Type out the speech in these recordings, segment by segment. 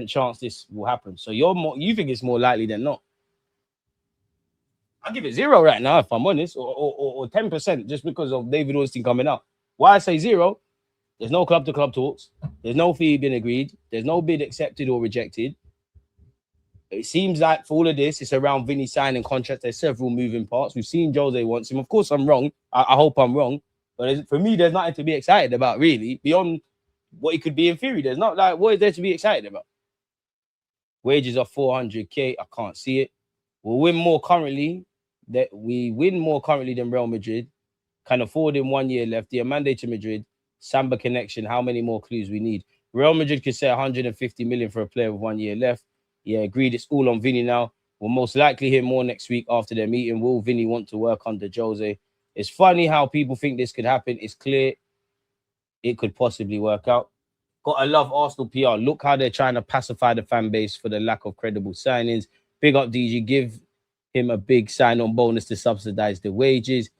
chance this will happen. So you think it's more likely than not. I'll give it 0 right now, if I'm honest, or 10% just because of David Ornstein coming out. Why I say 0? There's no club-to-club talks. There's no fee being agreed. There's no bid accepted or rejected. It seems like for all of this, it's around Vini signing contracts. There's several moving parts. We've seen Jose wants him. Of course, I'm wrong. I hope I'm wrong. But for me, there's nothing to be excited about, really, beyond what he could be in theory. There's not like, what is there to be excited about? Wages are 400K. I can't see it. We win more currently than Real Madrid. Can afford him 1 year left. The mandate to Madrid. Samba connection. How many more clues we need? Real Madrid could say 150 million for a player with 1 year left. Yeah, agreed. It's all on Vini now. We'll most likely hear more next week after their meeting. Will Vini want to work under Jose? It's funny how people think this could happen. It's clear it could possibly work out. Gotta love Arsenal PR. Look how they're trying to pacify the fan base for the lack of credible signings. Big up DG. Give him a big sign-on bonus to subsidize the wages.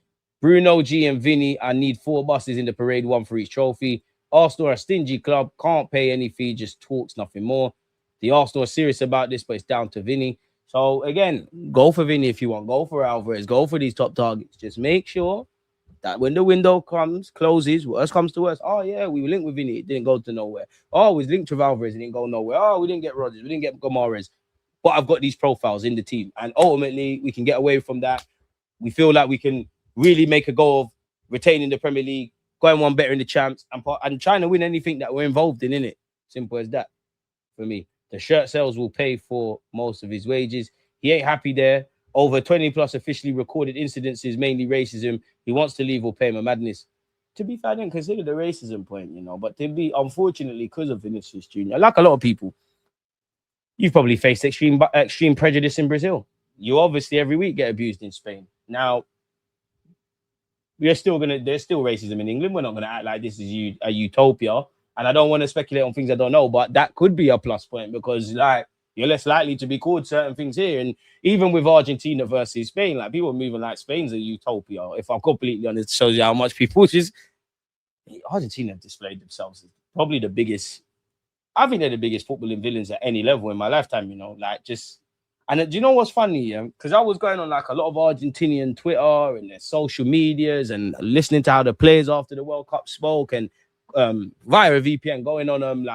Bruno G and Vini, I need 4 buses in the parade, 1 for each trophy. Arsenal are a stingy club, can't pay any fee, just talks, nothing more. The Arsenal are serious about this, but it's down to Vini. So again, go for Vini if you want. Go for Alvarez. Go for these top targets. Just make sure that when the window closes, worst comes to worst. Oh yeah, we were linked with Vini. It didn't go to nowhere. Oh, we was linked with Alvarez. It didn't go nowhere. Oh, we didn't get Rodgers. We didn't get Gomares. But I've got these profiles in the team. And ultimately, we can get away from that. We feel like we can really make a goal of retaining the Premier League, going one better in the champs, and trying to win anything that we're involved in it. Simple as that for me. The shirt sales will pay for most of his wages. He ain't happy there. Over 20 plus officially recorded incidences, mainly racism. He wants to leave or pay him a madness. To be fair, I didn't consider the racism point, but to be, unfortunately, because of Vinícius Jr., like a lot of people, you've probably faced extreme prejudice in Brazil. You obviously every week get abused in Spain. Now, there's still racism in England. We're not gonna act like this is a utopia. And I don't want to speculate on things I don't know, but that could be a plus point because you're less likely to be called certain things here. And even with Argentina versus Spain, people are moving like Spain's a utopia. If I'm completely honest, it shows you how much people just Argentina have displayed themselves as probably the biggest. I think they're the biggest footballing villains at any level in my lifetime, And do you know what's funny? Because I was going on a lot of Argentinian Twitter and their social medias and listening to how the players after the World Cup spoke and via a VPN going on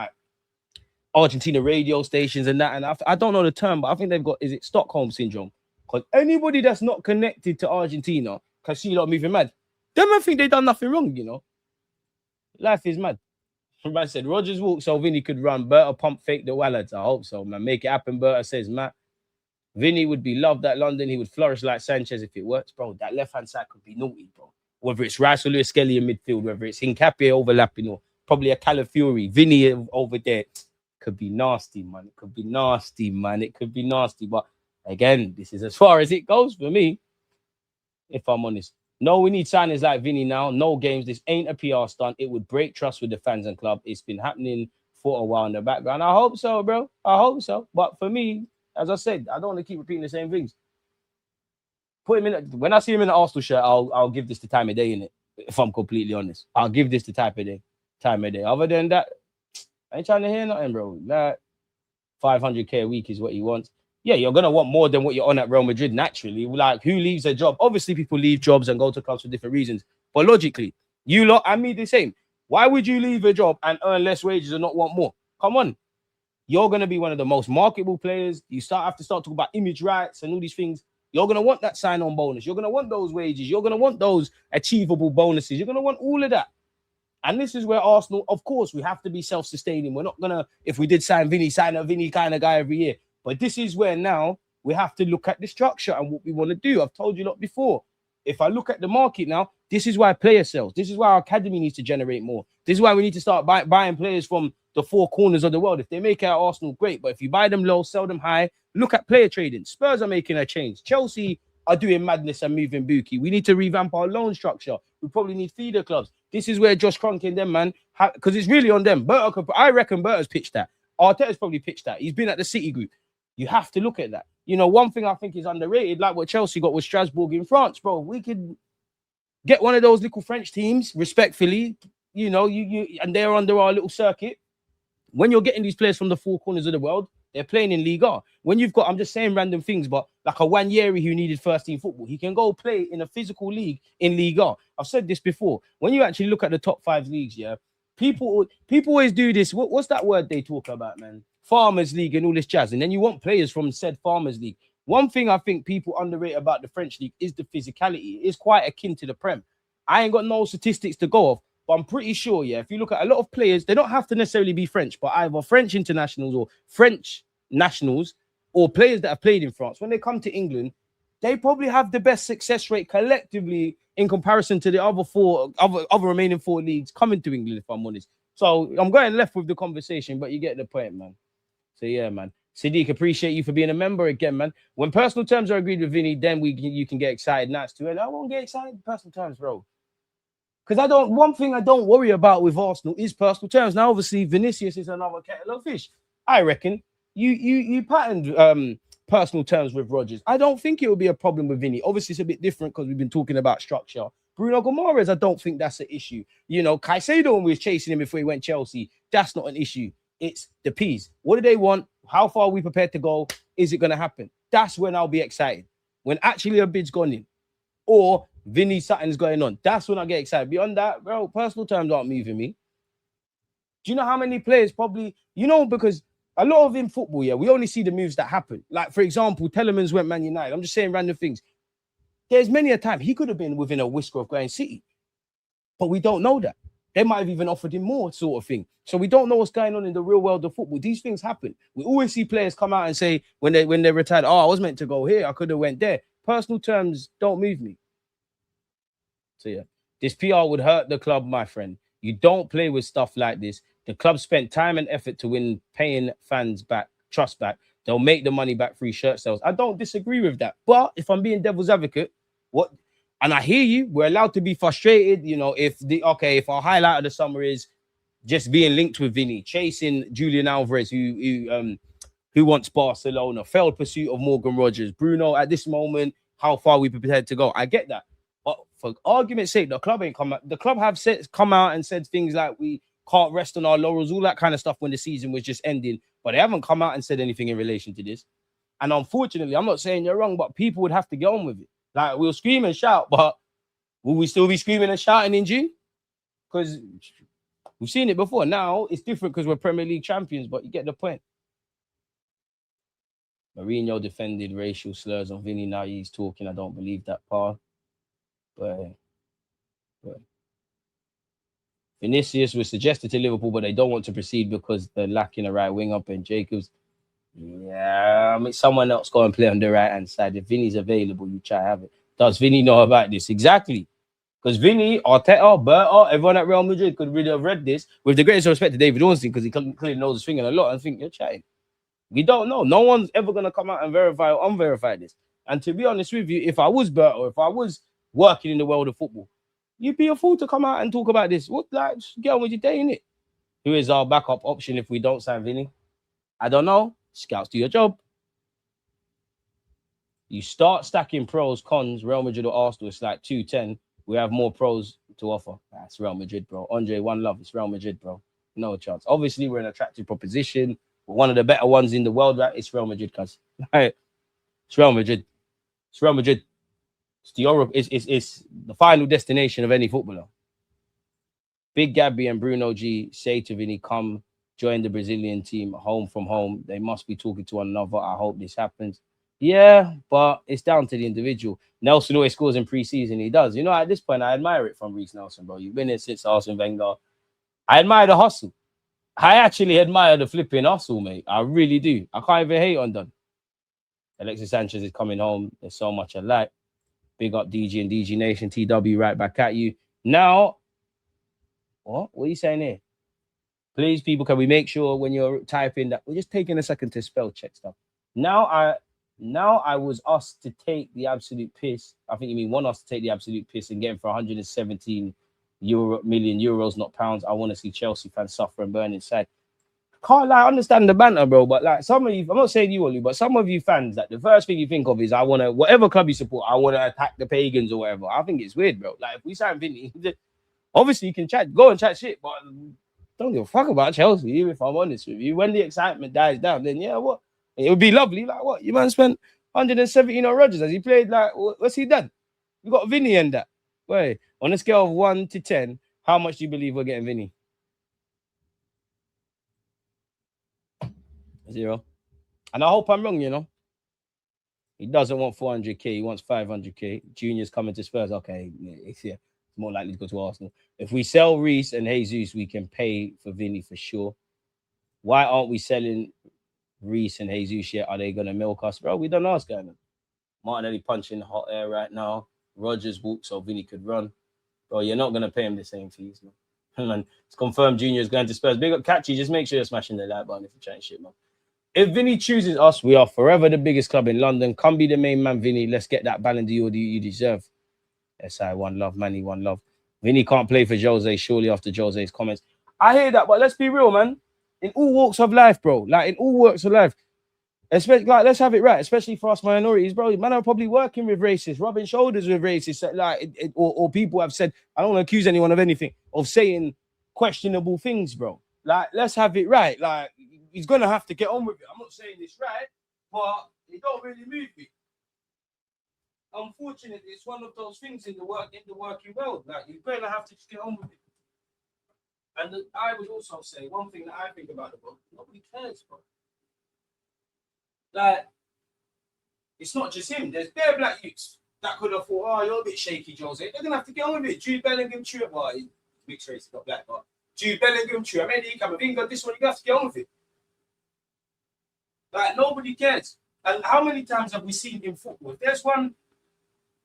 Argentina radio stations and that. And I don't know the term, but I think they've got, is it Stockholm syndrome? Because anybody that's not connected to Argentina can see a lot moving mad. Them I think they done nothing wrong, Life is mad. Man said Rodgers walked so Vini could run. Berta pump fake the wallets. I hope so, man. Make it happen, Berta says, Matt. Vini would be loved at London. He would flourish like Sanchez if it works, bro. That left-hand side could be naughty, bro. Whether it's Rice or Lewis Skelly in midfield, whether it's Hincapié overlapping or probably a Calafiori, Vini over there. Could be nasty, man. It could be nasty, man. It could be nasty. But again, this is as far as it goes for me, if I'm honest. No, we need signings like Vini now. No games. This ain't a PR stunt. It would break trust with the fans and club. It's been happening for a while in the background. I hope so, bro. I hope so. But for me, as I said, I don't want to keep repeating the same things. Put him in. When I see him in the Arsenal shirt, I'll give this the time of day in it. If I'm completely honest, I'll give this the time of day. Other than that, I ain't trying to hear nothing, bro. That 500K a week is what he wants. Yeah, you're gonna want more than what you're on at Real Madrid naturally. Who leaves a job? Obviously, people leave jobs and go to clubs for different reasons. But logically, you lot and me the same. Why would you leave a job and earn less wages and not want more? Come on. You're going to be one of the most marketable players. You have to start talking about image rights and all these things. You're going to want that sign-on bonus. You're going to want those wages. You're going to want those achievable bonuses. You're going to want all of that. And this is where Arsenal, of course, we have to be self-sustaining. We're not going to, if we did sign Vini, sign a Vini kind of guy every year. But this is where now we have to look at the structure and what we want to do. I've told you a lot before. If I look at the market now, this is why player sales. This is why our academy needs to generate more. This is why we need to start buying players from the four corners of the world. If they make it at Arsenal, great. But if you buy them low, sell them high, look at player trading. Spurs are making a change. Chelsea are doing madness and moving Buki. We need to revamp our loan structure. We probably need feeder clubs. This is where Josh Kroenke and them, man, because it's really on them. I reckon Berta's pitched that. Arteta's probably pitched that. He's been at the City Group. You have to look at that. One thing I think is underrated, like what Chelsea got with Strasbourg in France, bro. We could get one of those little French teams, respectfully, and they're under our little circuit. when you're getting these players from the four corners of the world, they're playing in Liga. When you've got, I'm just saying random things, but like a Wanyeri who needed first team football, he can go play in a physical league in Liga. I've said this before. When you actually look at the top 5 leagues, yeah, people always do this. What's that word they talk about, man? Farmers League and all this jazz. And then you want players from said Farmers League. One thing I think people underrate about the French league is the physicality. It's quite akin to the Prem. I ain't got no statistics to go off, but I'm pretty sure, yeah, if you look at a lot of players, they don't have to necessarily be French, but either French internationals or French nationals or players that have played in France, when they come to England, they probably have the best success rate collectively in comparison to the other remaining 4 leagues coming to England, if I'm honest. So I'm going left with the conversation, but you get the point, man. So yeah, man. Sadiq, appreciate you for being a member again, man. When personal terms are agreed with Vinny, then you can get excited. Nice too. And I won't get excited in personal terms, bro. Because one thing I don't worry about with Arsenal is personal terms. Now, obviously, Vinícius is another kettle of fish. I reckon you patterned personal terms with Rodgers. I don't think it will be a problem with Vini. Obviously, it's a bit different because we've been talking about structure. Bruno Guimaraes, I don't think that's an issue. You know, Caicedo, when we was chasing him before he went Chelsea, that's not an issue. It's the P's. What do they want? How far are we prepared to go? Is it going to happen? That's when I'll be excited. When actually a bid's gone in. Or Vinny something's going on. That's when I get excited. Beyond that, bro, personal terms aren't moving me. Do you know how many players probably, because a lot of in football, yeah, we only see the moves that happen. Like, for example, Telemans went Man United. I'm just saying random things. There's many a time he could have been within a whisker of going City. But we don't know that. They might have even offered him more sort of thing. So we don't know what's going on in the real world of football. These things happen. We always see players come out and say when they're retired, I was meant to go here. I could have went there. Personal terms don't move me. So yeah, this PR would hurt the club, my friend. You don't play with stuff like this. The club spent time and effort to win, paying fans back, trust back. They'll make the money back through shirt sales. I don't disagree with that. But if I'm being devil's advocate, and I hear you, we're allowed to be frustrated. If our highlight of the summer is just being linked with Vini, chasing Julian Alvarez, who wants Barcelona, failed pursuit of Morgan Rogers, Bruno at this moment, how far we prepared to go. I get that. But for argument's sake, the club ain't come out. The club have come out and said things like we can't rest on our laurels, all that kind of stuff when the season was just ending. But they haven't come out and said anything in relation to this. And unfortunately, I'm not saying you're wrong, but people would have to get on with it. Like, we'll scream and shout, but will we still be screaming and shouting in June? Because we've seen it before. Now, it's different because we're Premier League champions, but you get the point. Mourinho defended racial slurs on Vini. Now he's talking. I don't believe that part. But Vinícius was suggested to Liverpool, but they don't want to proceed because they're lacking a right wing up and Jacobs. Yeah, I mean, someone else go and play on the right-hand side. If Vinny's available, you try to have it. Does Vinny know about this? Exactly. Because Vinny, Arteta, Berta, everyone at Real Madrid could really have read this with the greatest respect to David Ornstein because he clearly knows his finger a lot and think you're chatting. We don't know. No one's ever going to come out and verify or unverify this. And to be honest with you, if I was Berta or if I was working in the world of football, you'd be a fool to come out and talk about this. What, like, get on with your day, innit? Who is our backup option if we don't sign Vinny? I don't know. Scouts do your job. You start stacking pros, cons, Real Madrid or Arsenal, it's like 2-10. We have more pros to offer. That's Real Madrid, bro. Andre, one love. It's Real Madrid, bro. No chance. Obviously, we're an attractive proposition. We're one of the better ones in the world, right? It's Real Madrid, cuz. Right? It's Real Madrid. It's Real Madrid. It's the Europe. It's the final destination of any footballer. Big Gabby and Bruno G say to Vinny, come join the Brazilian team, home from home. They must be talking to one another. I hope this happens. Yeah, but it's down to the individual. Nelson always scores in pre-season. He does. You know, at this point, I admire it from Reece Nelson, bro. You've been here since Arsene Wenger. I admire the hustle. I actually admire the flipping hustle, mate. I really do. I can't even hate on them. Alexis Sanchez is coming home. There's so much alike. Big up DG and DG Nation. TW right back at you. Now, what are you saying here? Please, people, can we make sure when you're typing that we're just taking a second to spell check stuff? Now I was asked to take the absolute piss. I think you mean want us to take the absolute piss and get him for 117 million euros, not pounds. I want to see Chelsea fans suffer and burn inside. Can't lie, I understand the banter, bro. But like some of you, I'm not saying you only, but some of you fans, that the first thing you think of is I want to, whatever club you support, I want to attack the pagans or whatever. I think it's weird, bro. Like if we sign Vini, obviously you can go and chat shit, but don't give a fuck about Chelsea, if I'm honest with you. When the excitement dies down, then yeah, what? It would be lovely. Like what? You man spent 117 on Rodgers. Has he played like what's he done? You got Vini and that. Wait, on a scale of 1 to 10, how much do you believe we're getting Vini? 0. And I hope I'm wrong, you know. He doesn't want 400k, he wants 500k. Junior's coming to Spurs. Okay, it's more likely to go to Arsenal. If we sell Reece and Jesus, we can pay for Vini for sure. Why aren't we selling Reece and Jesus yet? Are they going to milk us? Bro, we don't know what's going on. Martinelli punching hot air right now. Rodgers walks so Vini could run. Bro, you're not going to pay him the same fees, man. Man, it's confirmed Junior is going to Spurs. Big up Catchy. Just make sure you're smashing the like button if you're chatting shit, man. If Vini chooses us, we are forever the biggest club in London. Come be the main man, Vini. Let's get that Ballon d'Or you deserve. SI, one love, Manny, one love. Vini can't play for Jose, surely after Jose's comments. I hear that, but let's be real, man. In all walks of life, bro. Like, in all walks of life. Especially, like, let's have it right. Especially for us minorities, bro. Man are probably working with racists, rubbing shoulders with racists. Like, or people have said, I don't want to accuse anyone of anything, of saying questionable things, bro. Like, let's have it right. Like, he's going to have to get on with it. I'm not saying this right, but it don't really move me. Unfortunately, it's one of those things in the working world. Like, you're going to have to just get on with it. And I would also say one thing that I think about the book, nobody cares, bro. Like, it's not just him. There's bare black youths that could have thought, oh, you're a bit shaky, Jose. They're going to have to get on with it. Jude Bellingham, true. Well, mixed race, got black, but Jude Bellingham, true. I mean, he come in, got this one, you have to get on with it. Like, nobody cares. And how many times have we seen in football? If there's one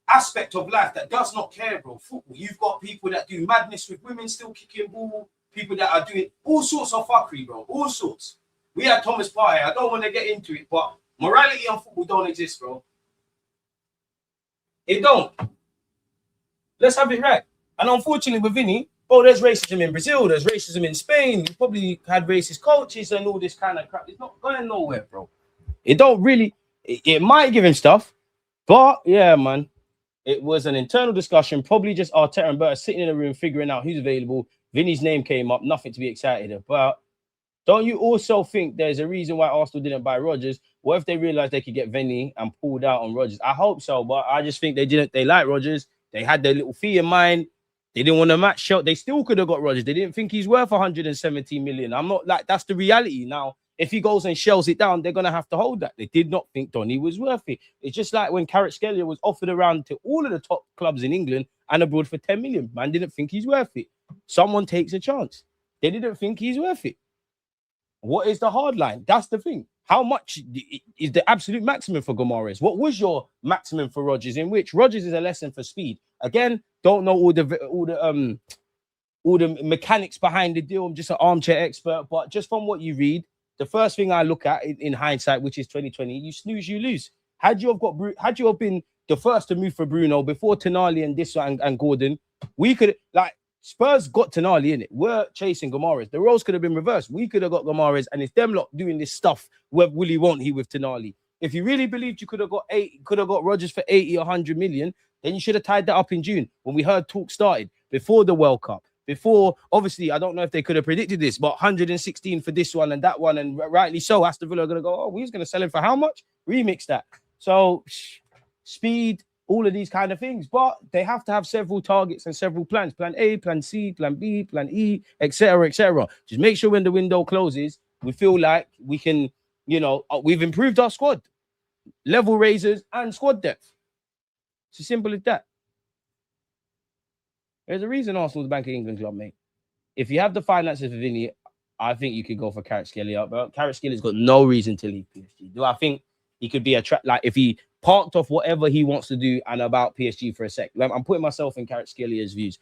aspect of life that does not care, bro, football. You've got people that do madness with women still kicking ball, people that are doing all sorts of fuckery, bro, all sorts. We had Thomas Partey. I don't want to get into it, but morality on football don't exist, bro. It don't. Let's have it right. And unfortunately with Vini, oh, there's racism in Brazil, there's racism in Spain. You probably had racist coaches and all this kind of crap. It's not going nowhere, bro. It don't really, it might give him stuff, but yeah, man. It was an internal discussion, probably just Arteta and Berta sitting in a room figuring out who's available. Vini's name came up, nothing to be excited about. Don't you also think there's a reason why Arsenal didn't buy Rodgers? What if they realized they could get Vini and pulled out on Rodgers? I hope so, but I just think they didn't. They like Rodgers. They had their little fee in mind. They didn't want to match shot. They still could have got Rodgers. They didn't think he's worth 117 million. I'm not like, that's the reality. Now, if he goes and shells it down, they're going to have to hold that. They did not think Donny was worth it. It's just like when Kvaratskhelia was offered around to all of the top clubs in England and abroad for 10 million. Man didn't think he's worth it. Someone takes a chance. They didn't think he's worth it. What is the hard line? That's the thing. How much is the absolute maximum for Gomares? What was your maximum for Rodgers? In which Rodgers is a lesson for speed. Again, don't know all the mechanics behind the deal. I'm just an armchair expert, but just from what you read, the first thing I look at in hindsight, which is 2020, you snooze, you lose. Had you have been the first to move for Bruno before Tonali and this one and Gordon, we could like Spurs got Tonali in it. We're chasing Gomares. The roles could have been reversed. We could have got Gomares, and it's them lot doing this stuff where Willie won't he with Tonali. If you really believed you could have got Rodgers for 80 or 100 million, then you should have tied that up in June when we heard talk started before the World Cup. Before, obviously, I don't know if they could have predicted this, but 116 for this one and that one, and rightly so, Aston Villa are going to go, oh, we was going to sell him for how much? Remix that. So, speed, all of these kind of things, but they have to have several targets and several plans. Plan A, plan C, plan B, plan E, etc., etc. Just make sure when the window closes, we feel like we can, we've improved our squad. Level raisers and squad depth. It's as simple as that. There's a reason Arsenal's the Bank of England club, mate. If you have the finances for Vini, I think you could go for Kvaratskhelia. But Kvaratskhelia got no reason to leave PSG. Do I think he could be a like if he parked off whatever he wants to do and about PSG for a sec? Like, I'm putting myself in Kvaratskelia's views.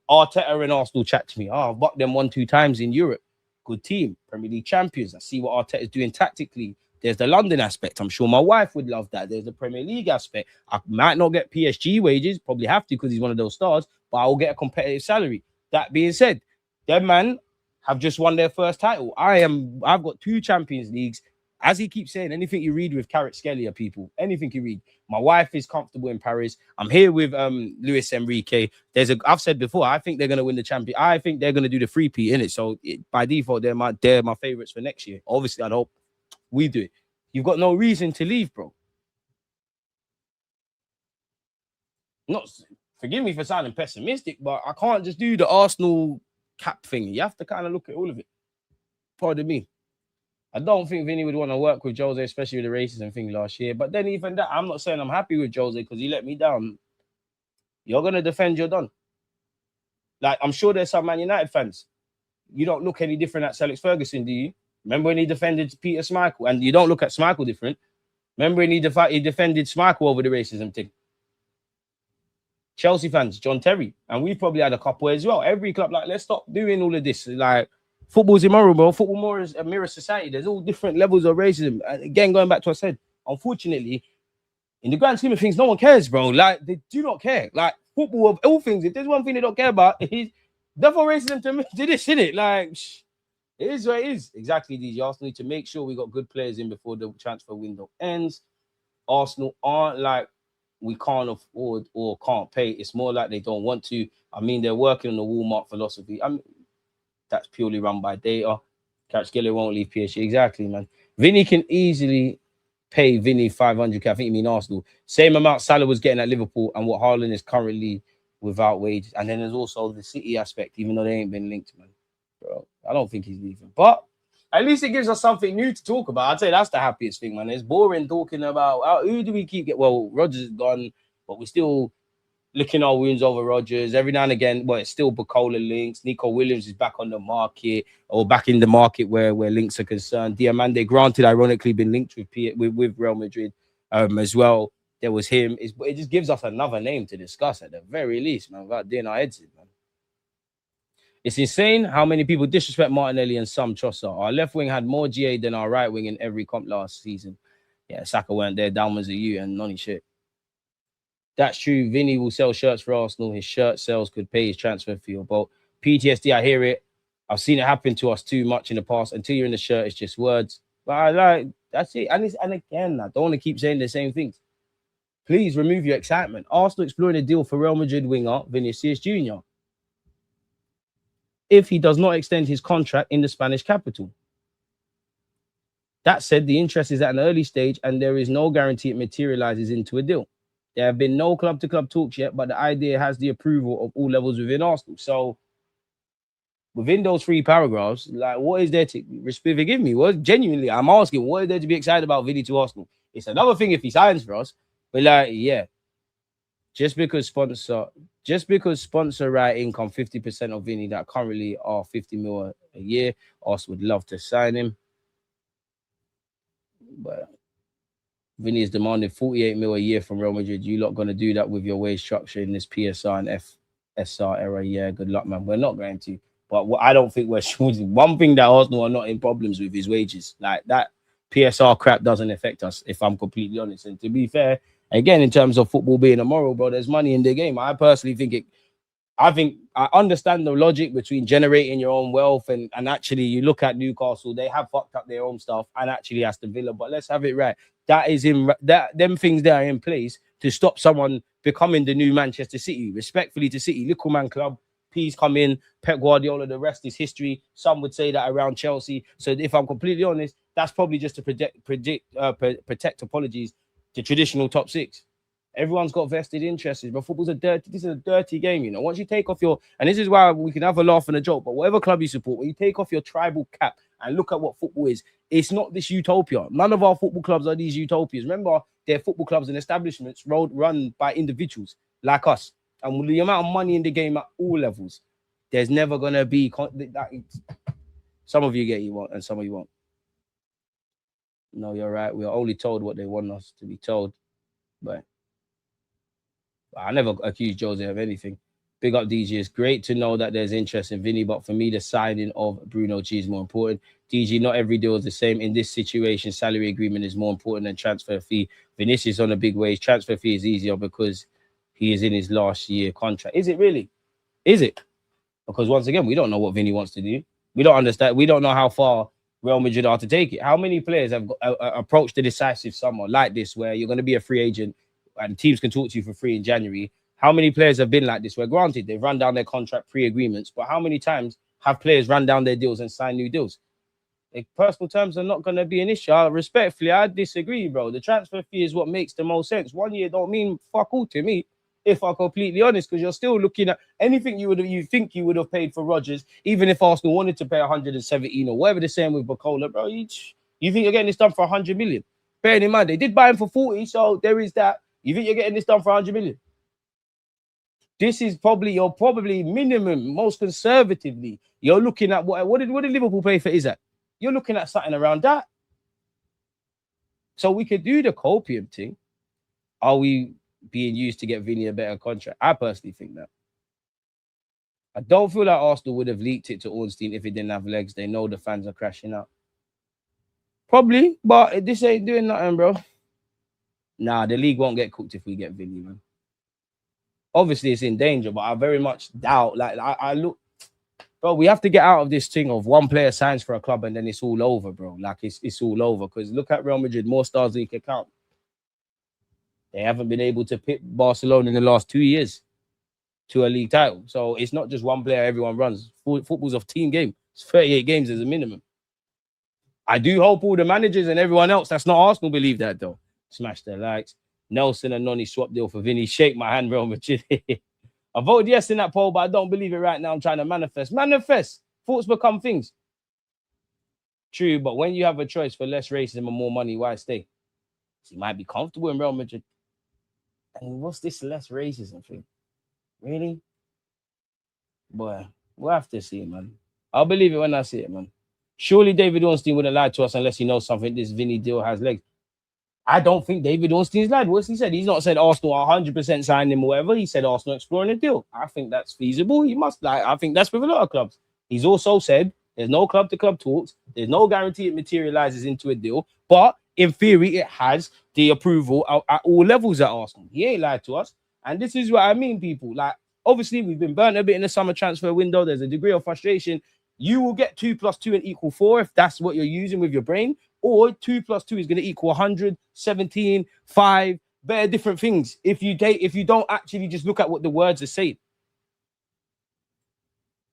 Arteta and Arsenal chat to me. Oh, I've bucked them 1-2 times in Europe. Good team, Premier League champions. I see what Arteta is doing tactically. There's the London aspect. I'm sure my wife would love that. There's the Premier League aspect. I might not get PSG wages, probably have to because he's one of those stars, but I'll get a competitive salary. That being said, them man have just won their first title. I've got 2 Champions Leagues as he keeps saying, anything you read with Carrot Skelly, people, anything you read. My wife is comfortable in Paris. I'm here with Luis Enrique. I've said before, I think they're gonna win the champion. I think they're gonna do the 3P in it. So by default, they're my favorites for next year. Obviously, I'd hope we do it. You've got no reason to leave, bro. Not forgive me for sounding pessimistic, but I can't just do the Arsenal cap thing. You have to kind of look at all of it. Pardon me. I don't think Vini would want to work with Jose, especially with the racism thing last year. But then even that, I'm not saying I'm happy with Jose because he let me down. You're going to defend, you're done. Like, I'm sure there's some Man United fans. You don't look any different at Alex Ferguson, do you? Remember when he defended Peter Schmeichel? And you don't look at Schmeichel different. Remember when he defended Schmeichel over the racism thing? Chelsea fans, John Terry. And we probably had a couple as well. Every club, like, let's stop doing all of this. Like, football's immoral, bro. Football more is a mirror society. There's all different levels of racism. Again, going back to what I said, unfortunately, in the grand scheme of things, no one cares, bro. Like, they do not care. Like, football of all things, if there's one thing they don't care about, it's therefore racism to this, innit? Like, it is what it is. Exactly, DJ. Arsenal need to make sure we got good players in before the transfer window ends. Arsenal aren't like we can't afford or can't pay. It's more like they don't want to. I mean, they're working on the Walmart philosophy. I mean, that's purely run by data. Kvaratskhelia won't leave PSG. Exactly, man. Vini can easily pay Vini 500k. I think you mean Arsenal. Same amount Salah was getting at Liverpool and what Haaland is currently without wages. And then there's also the City aspect, even though they ain't been linked, man. Bro, I don't think he's leaving. But at least it gives us something new to talk about. I'd say that's the happiest thing, man. It's boring talking about who do we keep getting. Well, Rodgers is gone, but we're still licking our wounds over Rodgers. Every now and again, well, it's still Bukola links. Nico Williams is back on the market, or back in the market where links are concerned. Diamande, granted, ironically, been linked with Real Madrid as well. There was him. It just gives us another name to discuss at the very least, man, without doing our heads in, man. It's insane how many people disrespect Martinelli and some Trossard. Our left wing had more GA than our right wing in every comp last season. Yeah, Saka weren't there. Down was a you and none shit. That's true. Vini will sell shirts for Arsenal. His shirt sales could pay his transfer fee. But PTSD, I hear it. I've seen it happen to us too much in the past. Until you're in the shirt, it's just words. But I like, that's it. And again, I don't want to keep saying the same things. Please remove your excitement. Arsenal exploring a deal for Real Madrid winger Vinícius Jr. if he does not extend his contract in the Spanish capital. That said, the interest is at an early stage and there is no guarantee it materializes into a deal. There have been no club-to-club talks yet, but the idea has the approval of all levels within Arsenal. So within those 3 paragraphs, like, what is there to forgive me? What genuinely, I'm asking, what is there to be excited about Vini to Arsenal? It's another thing if he signs for us, but like, yeah, just because sponsor right income 50% of Vini that currently are 50 mil a year, Arsenal would love to sign him, but Vini is demanding 48 mil a year from Real Madrid. You lot gonna do that with your wage structure in this PSR and FSR era? Yeah, good luck, man. We're not going to. But I don't think we're shooting. One thing that Arsenal are not in problems with is wages. Like, that PSR crap doesn't affect us, if I'm completely honest. And to be fair, again, in terms of football being immoral, bro, there's money in the game. I personally think I understand the logic between generating your own wealth and actually you look at Newcastle, they have fucked up their own stuff, and actually Aston Villa, but let's have it right. That is them things that are in place to stop someone becoming the new Manchester City. Respectfully to City, little man club, P's come in, Pep Guardiola, the rest is history. Some would say that around Chelsea. So if I'm completely honest, that's probably just to protect apologies, the traditional top 6. Everyone's got vested interests, but football's this is a dirty game, you know. Once you take off and this is why we can have a laugh and a joke, but whatever club you support, when you take off your tribal cap and look at what football is, it's not this utopia. None of our football clubs are these utopias. Remember, they're football clubs and establishments run by individuals like us. And with the amount of money in the game at all levels, there's never going to be some of you get you want and some of you won't. No, you're right. We are only told what they want us to be told. But I never accused Jose of anything. Big up, DG. It's great to know that there's interest in Vini, but for me, the signing of Bruno G is more important. DG, not every deal is the same. In this situation, salary agreement is more important than transfer fee. Vinícius on a big wage. Transfer fee is easier because he is in his last year contract. Is it really? Is it? Because once again, we don't know what Vini wants to do. We don't understand. We don't know how far Real Madrid are to take it. How many players have approached the decisive summer like this, where you're going to be a free agent and teams can talk to you for free in January? How many players have been like this? Where granted they've run down their contract pre-agreements, but how many times have players run down their deals and signed new deals? Like, personal terms are not going to be an issue. Respectfully, I disagree, bro. The transfer fee is what makes the most sense. 1 year don't mean fuck all to me, if I'm completely honest, because you're still looking at anything you think you would have paid for Rodgers, even if Arsenal wanted to pay 117 or whatever they're saying with Bacola, bro. You think you're getting this done for 100 million? Bearing in mind, they did buy him for 40, so there is that. You think you're getting this done for 100 million? This is probably minimum, most conservatively. You're looking at what did Liverpool pay for Isaac? You're looking at something around that. So we could do the copium thing. Are we being used to get Vini a better contract? I personally think that. I don't feel like Arsenal would have leaked it to Ornstein if it didn't have legs. They know the fans are crashing out. Probably, but this ain't doing nothing, bro. Nah, the league won't get cooked if we get Vini, man. Obviously, it's in danger, but I very much doubt. Like, I look, bro, we have to get out of this thing of one player signs for a club and then it's all over, bro. Like, it's all over. Because look at Real Madrid, more stars than you can count. They haven't been able to pit Barcelona in the last 2 years to a league title. So it's not just one player everyone runs. Football's a team game. It's 38 games as a minimum. I do hope all the managers and everyone else that's not Arsenal believe that, though. Smash their likes. Nelson and Noni swap deal for Vini. Shake my hand, Real Madrid. I voted yes in that poll, but I don't believe it right now. I'm trying to manifest. Manifest. Thoughts become things. True, but when you have a choice for less racism and more money, why stay? So you might be comfortable in Real Madrid. And what's this less racism thing? Really? Boy, we'll have to see, man. I'll believe it when I see it, man. Surely David Ornstein wouldn't lie to us unless he knows something. This Vini deal has legs. I don't think David Ornstein's lied. What's he said? He's not said Arsenal 100% signed him or whatever. He said Arsenal exploring a deal. I think that's feasible. He must lie. I think that's with a lot of clubs. He's also said there's no club-to-club talks. There's no guarantee it materializes into a deal. But in theory, it has the approval at all levels at Arsenal. He ain't lied to us. And this is what I mean, people. Like, obviously, we've been burnt a bit in the summer transfer window. There's a degree of frustration. You will get 2 + 2 and equal 4 if that's what you're using with your brain. Or 2 + 2 is going to equal 100, 17, 5, better different things. If you don't actually just look at what the words are saying.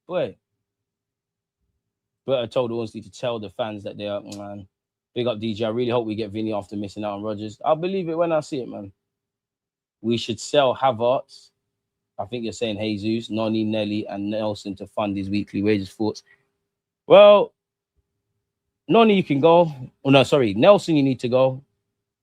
Boy. But I told Ornstein to tell the fans that they are, man. Big up DJ. I really hope we get Vini after missing out on Rodgers. I'll believe it when I see it, man. We should sell Havertz. I think you're saying Jesus, Noni, Nelly, and Nelson to fund his weekly wages. Thoughts? Well, Noni, you can go. Oh, no, sorry. Nelson, you need to go.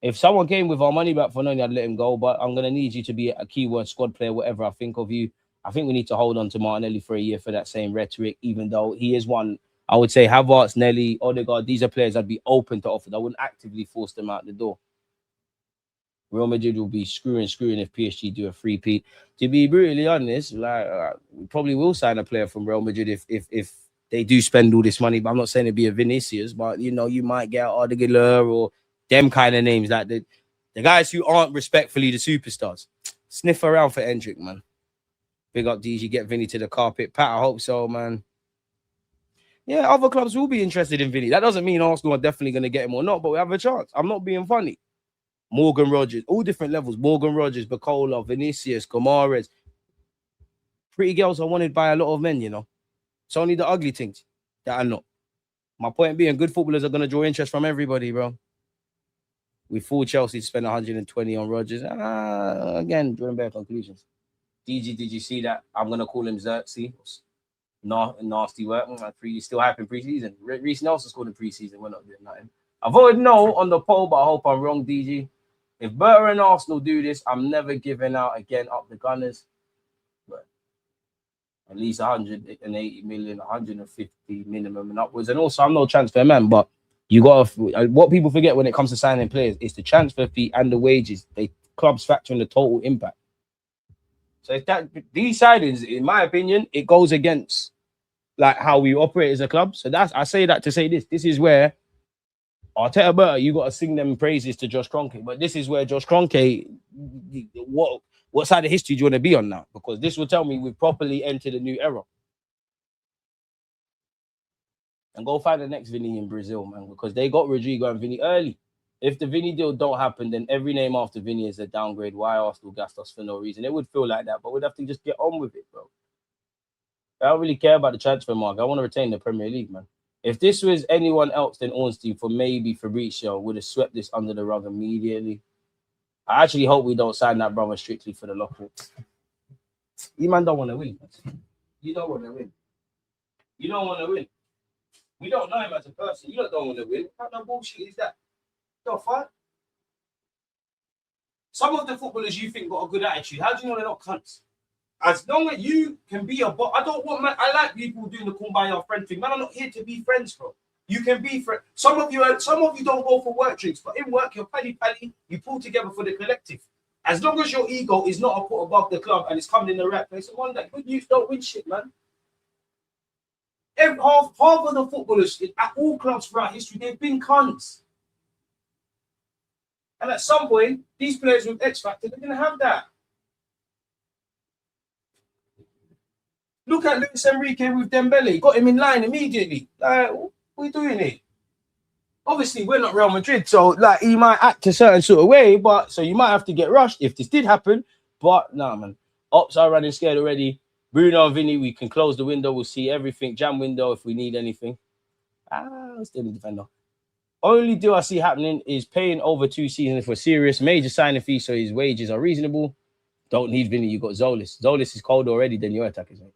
If someone came with our money back for Noni, I'd let him go. But I'm going to need you to be a keyword squad player, whatever I think of you. I think we need to hold on to Martinelli for a year for that same rhetoric, even though he is one. I would say Havertz, Nelly, Odegaard, these are players I'd be open to offer. I wouldn't actively force them out the door. Real Madrid will be screwing if PSG do a 3-peat. To be brutally honest, we probably will sign a player from Real Madrid if they do spend all this money. But I'm not saying it'd be a Vinícius, but you might get Odegaard or them kind of names, like the guys who aren't respectfully the superstars. Sniff around for Endrick, man. Big up DG, get Vini to the carpet. Pat, I hope so, man. Yeah, other clubs will be interested in Vini. That doesn't mean Arsenal are definitely going to get him or not, but we have a chance. I'm not being funny. Morgan Rogers, all different levels. Morgan Rogers, Bacola, Vinícius, Gomares. Pretty girls are wanted by a lot of men, It's only the ugly things that are not. My point being, good footballers are going to draw interest from everybody, bro. We fooled Chelsea to spend 120 on Rogers. Again, drawing bad conclusions. DG, did you see that? I'm going to call him Xerxes. Nasty work. He's still hyping preseason. Reece Nelson scored in preseason. We're not doing nothing. I voted no on the poll, but I hope I'm wrong, DG. If Berta and Arsenal do this, I'm never giving out again up the Gunners. But at least 180 million, 150 minimum and upwards. And also, I'm no transfer man, but you got what people forget when it comes to signing players is the transfer fee and the wages. Clubs factor in the total impact. So if these signings, in my opinion, it goes against like how we operate as a club. So I say that to say this. This is where Arteta Berta, you got to sing them praises to Josh Kroenke. But this is where Josh Kroenke, what side of history do you want to be on now? Because this will tell me we've properly entered a new era. and go find the next Vini in Brazil, man, because they got Rodrigo and Vini early. If the Vini deal don't happen, then every name after Vini is a downgrade. Why Arsenal gassed us for no reason? It would feel like that, but we'd have to just get on with it, bro. I don't really care about the transfer market. I want to retain the Premier League, man. If this was anyone else than Ornstein for maybe Fabrizio, would have swept this under the rug immediately. I actually hope we don't sign that brother strictly for the lockout. You man don't want to win. You don't want to win. You don't want to win. We don't know him as a person. You don't want to win. What kind of bullshit is that? The fuck? Some of the footballers you think got a good attitude. How do you know they're not cunts? As long as you can be a I don't want man. I like people doing the kumbaya friend thing. Man, I'm not here to be friends, bro. You can be friends. Some of you don't go for work drinks, but in work, you're pally. You pull together for the collective. As long as your ego is not put above the club and it's coming in the right place, one that good news don't win shit, man. Half of the footballers at all clubs throughout history, they've been cunts. And at some point, these players with X Factor, they're going to have that. Look at Luis Enrique with Dembele. Got him in line immediately. Like, what are we doing here? Obviously, we're not Real Madrid, so like he might act a certain sort of way, but so you might have to get rushed if this did happen. But nah, man. Ops are running scared already. Bruno and Vini, we can close the window. We'll see everything. Jam window if we need anything. Still the defender. Only deal I see happening is paying over 2 seasons for serious major signing fee, so his wages are reasonable. Don't need Vini. You got Zolis. Zolis is cold already than your attackers, mate.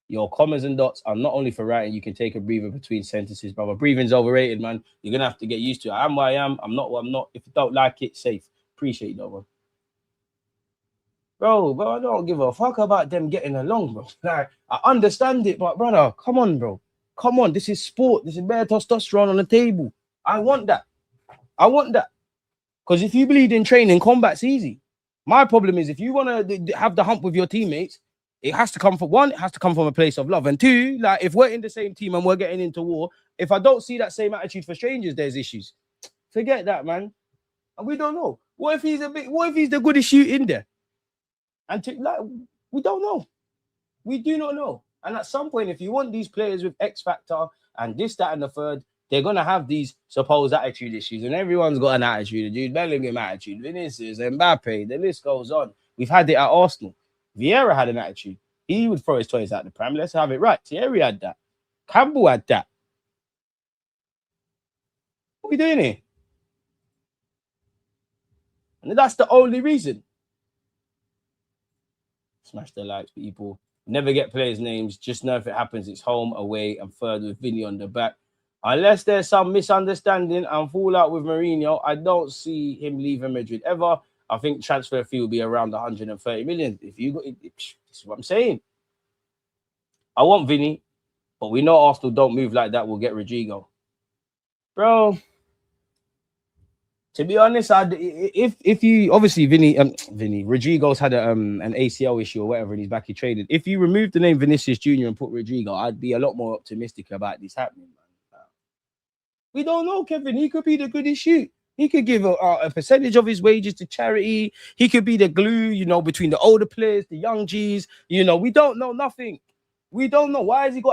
Your commas and dots are not only for writing. You can take a breather between sentences, brother. Breathing's overrated, man. You're gonna have to get used to it. I am what I am. I'm not what I'm not. If you don't like it, safe. Appreciate that one. Bro, I don't give a fuck about them getting along, bro. Like, I understand it, but brother, come on, bro. Come on. This is sport. This is bare testosterone on the table. I want that. Because if you bleed in training, combat's easy. My problem is if you want to have the hump with your teammates, it has to come from one, it has to come from a place of love. And two, like if we're in the same team and we're getting into war, if I don't see that same attitude for strangers, there's issues. Forget that, man. And we don't know. What if he's the goodest shoot in there? And we don't know. We do not know. And at some point, if you want these players with X Factor and this, that, and the third, they're gonna have these supposed attitude issues, and everyone's got an attitude. Jude Bellingham attitude, Vinícius, Mbappe, the list goes on. We've had it at Arsenal. Vieira had an attitude. He would throw his toys out the pram. Let's have it right. Thierry had that. Campbell had that. What are we doing here? And that's the only reason. Smash the likes, people. Never get players' names. Just know if it happens, it's home, away, and third with Vini on the back. Unless there's some misunderstanding and fallout with Mourinho, I don't see him leaving Madrid ever. I think transfer fee will be around 130 million. If you got it, this is what I'm saying. I want Vini, but we know Arsenal don't move like that. We'll get Rodrigo. Bro, to be honest, if you obviously Vini, Rodrigo's had an ACL issue or whatever, and he's back. He traded. If you remove the name Vinícius Jr. and put Rodrigo, I'd be a lot more optimistic about this happening, man. We don't know, Kevin. He could be the goodest shoot. He could give a percentage of his wages to charity. He could be the glue, between the older players, the young G's. We don't know nothing. We don't know. Why has he got